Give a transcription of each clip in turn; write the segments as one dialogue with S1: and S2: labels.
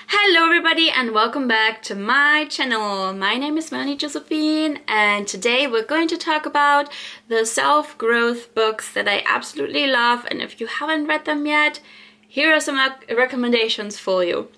S1: Hello everybody and welcome back to my channel. My name is Melanie Josephine and today we're going to talk about the self-growth books that I absolutely love, and if you haven't read them yet, here are some recommendations for you.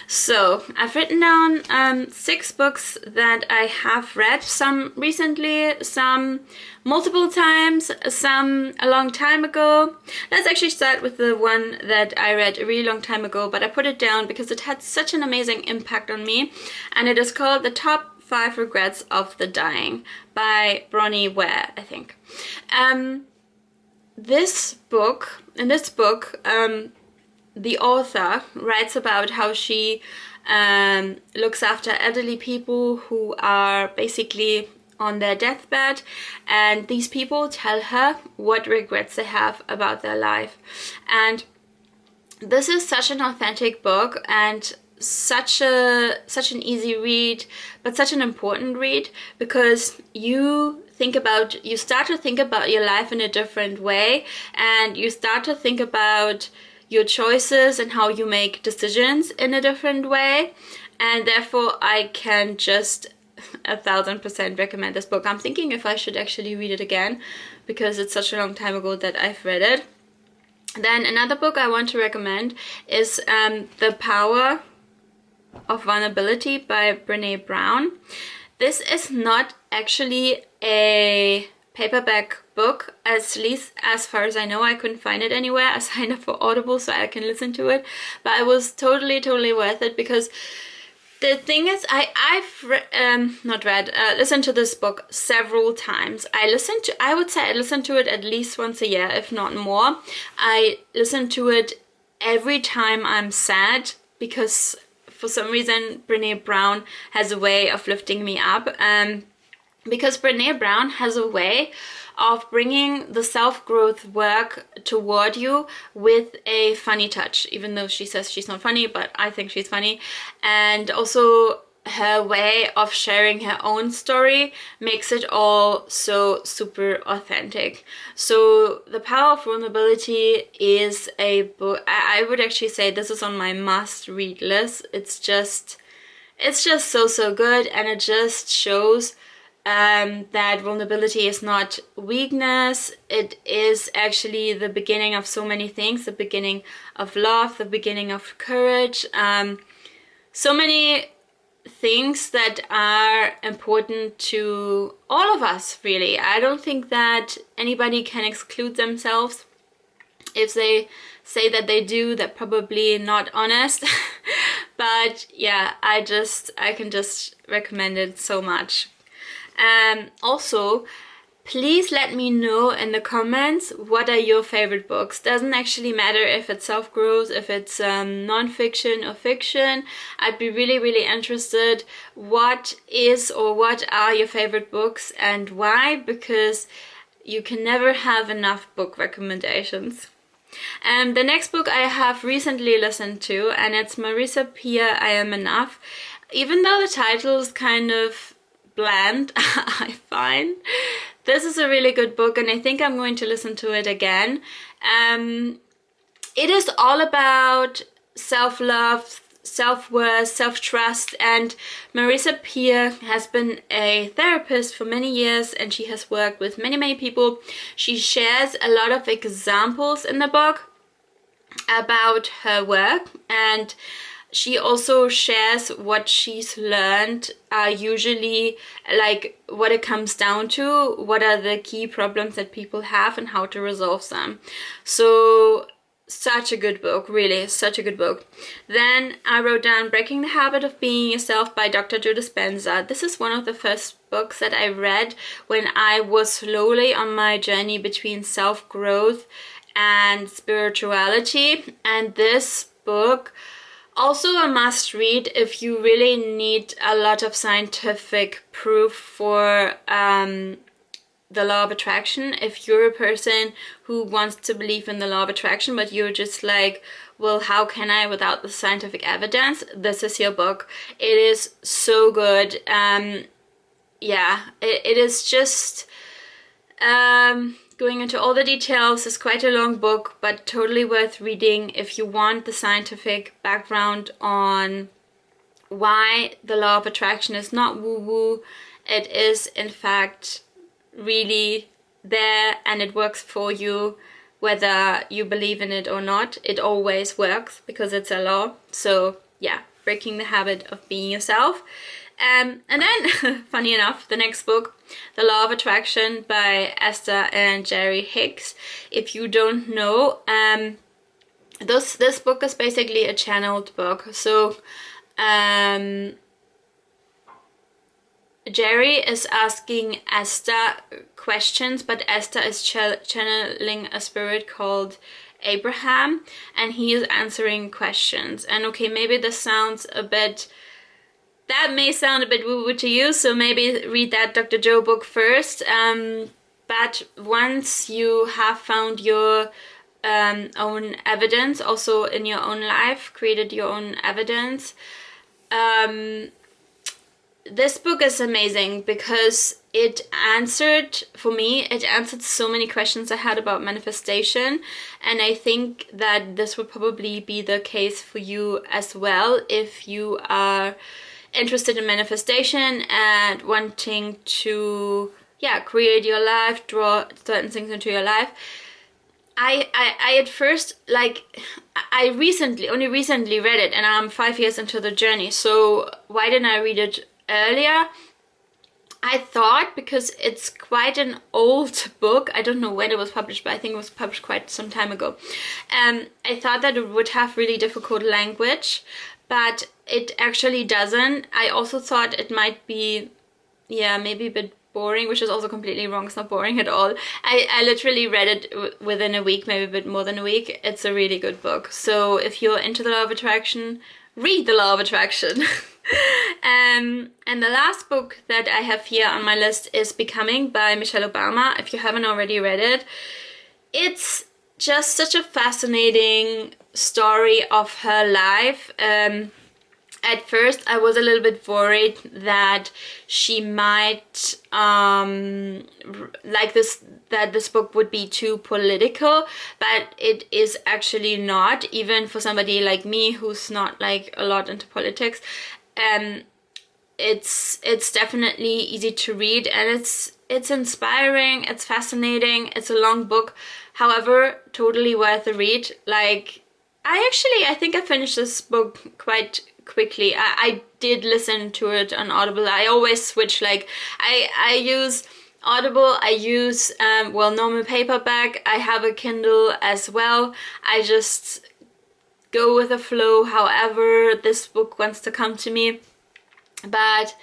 S1: So I've written down 6 books that I have read, some recently, some multiple times, some a long time ago. Let's actually start with the one that I read a really long time ago, but I put it down because it had such an amazing impact on me, and it is called The Top 5 Regrets of the Dying by Ronnie, Ware, I think. In this book, the author writes about how she looks after elderly people who are basically on their deathbed, and these people tell her what regrets they have about their life. And this is such an authentic book and such an easy read, but such an important read, because you start to think about your life in a different way, and you start to think about your choices and how you make decisions in a different way. And therefore I can just 1000% recommend this book. I'm thinking if I should actually read it again because it's such a long time ago that I've read it. Then another book I want to recommend is The Power of Vulnerability by Brené Brown. This is not actually a paperback book, at least as far as I know. I couldn't find it anywhere. I signed up for Audible so I can listen to it, but it was totally worth it, because the thing is, I've listened to this book several times. I would say I listen to it at least once a year, if not more. I listen to it every time I'm sad, because for some reason Brené Brown has a way of lifting me up. Because Brené Brown has a way of bringing the self-growth work toward you with a funny touch, even though she says she's not funny, but I think she's funny. And also her way of sharing her own story makes it all so super authentic. So The Power of Vulnerability is a book, I would actually say this is on my must-read list. It's just so good, and it just shows that vulnerability is not weakness. It is actually the beginning of so many things, the beginning of love, the beginning of courage, so many things that are important to all of us, really. I don't think that anybody can exclude themselves. If they say that they do, they're probably not honest. But yeah, I can just recommend it so much. Also, please let me know in the comments what are your favorite books. Doesn't actually matter if it's self-growth, if it's non-fiction or fiction. I'd be really interested what are your favorite books and why, because you can never have enough book recommendations. The next book I have recently listened to, and it's Marisa, Pierre, I Am Enough. Even though the title is kind of bland, I find this is a really good book, and I think I'm going to listen to it again. It is all about self-love, self-worth, self-trust, and Marisa Pierre has been a therapist for many years, and she has worked with many people. She shares a lot of examples in the book about her work, and she also shares what she's learned, usually like what it comes down to, what are the key problems that people have and how to resolve them. So such a good book, really, such a good book. Then I wrote down Breaking the Habit of Being Yourself by Dr. Judas Benza. This is one of the first books that I read when I was slowly on my journey between self-growth and spirituality, and this book also a must read if you really need a lot of scientific proof for the law of attraction. If you're a person who wants to believe in the law of attraction, but you're just like, well, how can I without the scientific evidence? This is your book. It is so good. Yeah, it is just going into all the details. It's quite a long book, but totally worth reading if you want the scientific background on why the law of attraction is not woo-woo. It is in fact really there, and it works for you whether you believe in it or not. It always works because it's a law. So yeah, breaking the habit of being yourself. And then, funny enough, the next book, The Law of Attraction by Esther and Jerry Hicks. If you don't know, this book is basically a channeled book. So Jerry is asking Esther questions, but Esther is channeling a spirit called Abraham, and he is answering questions. And okay, maybe this sounds a bit... That may sound a bit woo-woo to you, so maybe read that Dr. Joe book first. But once you have found your own evidence, also in your own life, created your own evidence, this book is amazing because it answered, for me, it answered so many questions I had about manifestation. And I think that this would probably be the case for you as well if you are interested in manifestation and wanting to create your life, draw certain things into your life. I at first, like, I only recently read it, and I'm 5 years into the journey, so why didn't I read it earlier? I thought, because it's quite an old book, I don't know when it was published, but I think it was published quite some time ago, I thought that it would have really difficult language, but it actually doesn't. I also thought it might be, maybe a bit boring, which is also completely wrong. It's not boring at all. I literally read it within a week, maybe a bit more than a week. It's a really good book. So if you're into the law of attraction, read the law of attraction. And the last book that I have here on my list is Becoming by Michelle Obama. If you haven't already read it, it's just such a fascinating story of her life. At first I was a little bit worried that she might that this book would be too political, but it is actually not, even for somebody like me who's not like a lot into politics. It's definitely easy to read, and it's inspiring, it's fascinating. It's a long book, however, totally worth a read. Like, I think I finished this book quite quickly. I did listen to it on Audible. I always switch, like, I use Audible, I use normal paperback, I have a Kindle as well. I just go with the flow however this book wants to come to me. But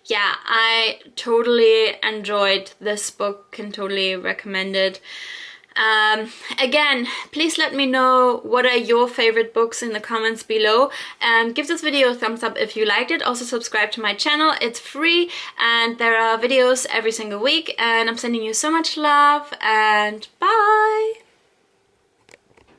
S1: yeah, I totally enjoyed this book, can totally recommend it. Again, please let me know what are your favorite books in the comments below, and give this video a thumbs up if you liked it. Also subscribe to my channel, it's free, and there are videos every single week, and I'm sending you so much love, and bye!